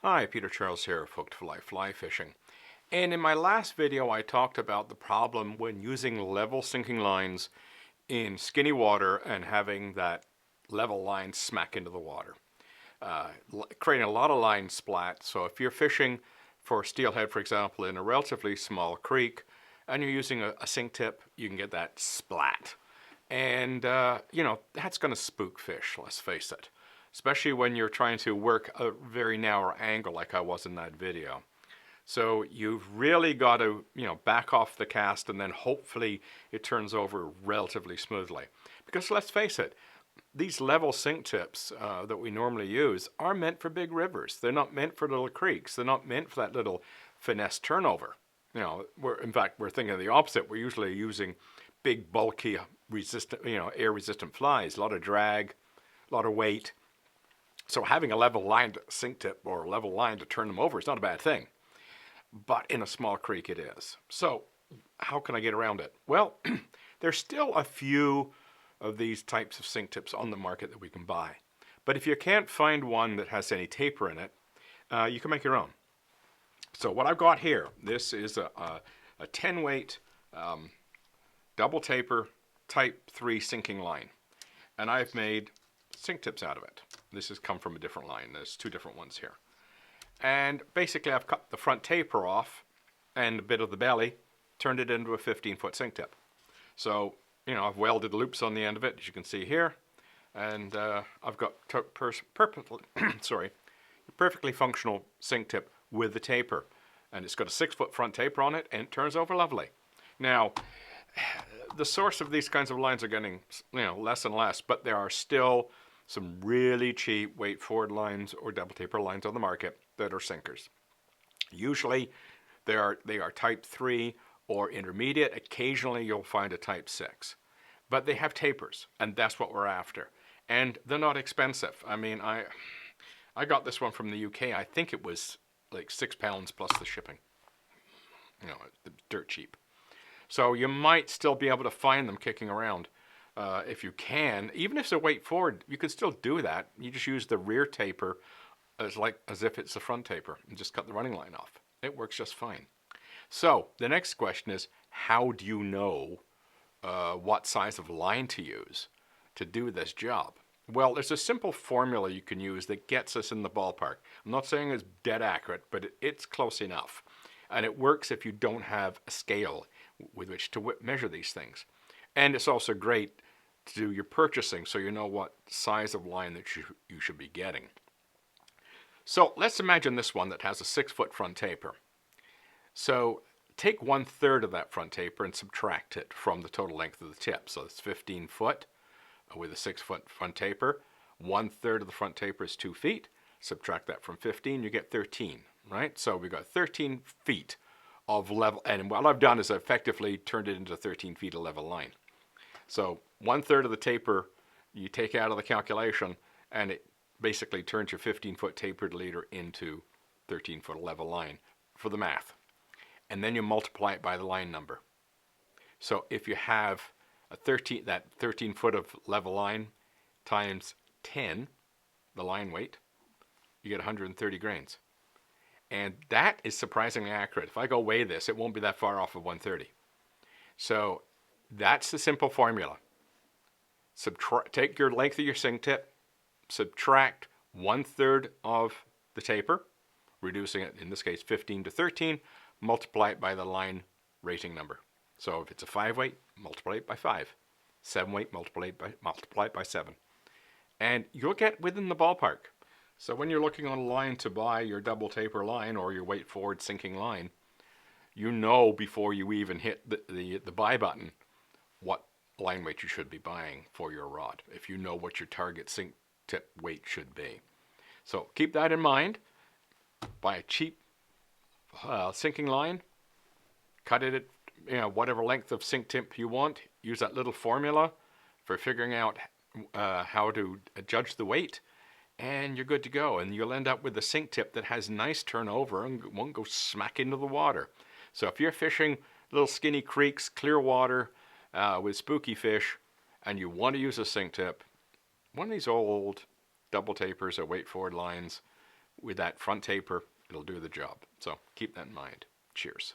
Hi, Peter Charles here, Hooked for Life Fly Fishing. And in my last video, I talked about the problem when using level sinking lines in skinny water and having that level line smack into the water, creating a lot of line splat. So if you're fishing for steelhead, for example, in a relatively small creek, and you're using a sink tip, you can get that splat. And, that's going to spook fish, let's face it. Especially when you're trying to work a very narrow angle like I was in that video. So you've really got to, back off the cast and then hopefully it turns over relatively smoothly. Because let's face it, these level sink tips that we normally use are meant for big rivers. They're not meant for little creeks. They're not meant for that little finesse turnover. In fact, we're thinking of the opposite. We're usually using big, bulky, resistant, air resistant flies, a lot of drag, a lot of weight. So having a level line sink tip or a level line to turn them over is not a bad thing. But in a small creek it is. So how can I get around it? Well, there's still a few of these types of sink tips on the market that we can buy. But if you can't find one that has any taper in it, you can make your own. So what I've got here, this is a 10 weight double taper type 3 sinking line. And I've made sink tips out of it. This has come from a different line. There's two different ones here. And basically I've cut the front taper off and a bit of the belly, turned it into a 15-foot sink tip. So, I've welded loops on the end of it, as you can see here. And I've got perfectly functional sink tip with the taper. And it's got a 6-foot front taper on it and it turns over lovely. Now, the source of these kinds of lines are getting, less and less, but there are still some really cheap weight forward lines or double taper lines on the market that are sinkers. Usually they are type 3 or intermediate. Occasionally you'll find a type 6. But they have tapers, and that's what we're after. And they're not expensive. I mean, I got this one from the UK. I think it was like £6 plus the shipping. Dirt cheap. So you might still be able to find them kicking around. If you can, even if it's a weight forward, you could still do that. You just use the rear taper as if it's the front taper and just cut the running line off. It works just fine. So the next question is, how do you know what size of line to use to do this job? Well, there's a simple formula you can use that gets us in the ballpark. I'm not saying it's dead accurate, but it's close enough. And it works if you don't have a scale with which to measure these things. And it's also great to do your purchasing so you know what size of line that you should be getting. So let's imagine this one that has a 6-foot front taper. So take 1/3 of that front taper and subtract it from the total length of the tip. So it's 15 foot with a 6-foot front taper. 1/3 of the front taper is 2 feet. Subtract that from 15, you get 13, right? So we've got 13 feet of level, and what I've done is I've effectively turned it into 13 feet of level line. So 1/3 of the taper you take out of the calculation, and it basically turns your 15-foot tapered leader into 13-foot level line for the math. And then you multiply it by the line number. So if you have that 13 foot of level line times 10, the line weight, you get 130 grains. And that is surprisingly accurate. If I go weigh this, it won't be that far off of 130. So that's the simple formula. Take your length of your sink tip, subtract 1/3 of the taper, reducing it, in this case, 15 to 13, multiply it by the line rating number. So if it's a 5 weight, multiply it by 5. 7 weight, multiply it by 7. And you'll get within the ballpark. So when you're looking online to buy your double taper line or your weight forward sinking line, before you even hit the buy button what line weight you should be buying for your rod, if you know what your target sink tip weight should be. So keep that in mind. Buy a cheap sinking line, cut it at whatever length of sink tip you want. Use that little formula for figuring out how to judge the weight, and you're good to go. And you'll end up with a sink tip that has nice turnover and won't go smack into the water. So if you're fishing little skinny creeks, clear water with spooky fish, and you want to use a sink tip, one of these old double tapers or weight forward lines with that front taper, it'll do the job. So keep that in mind. Cheers.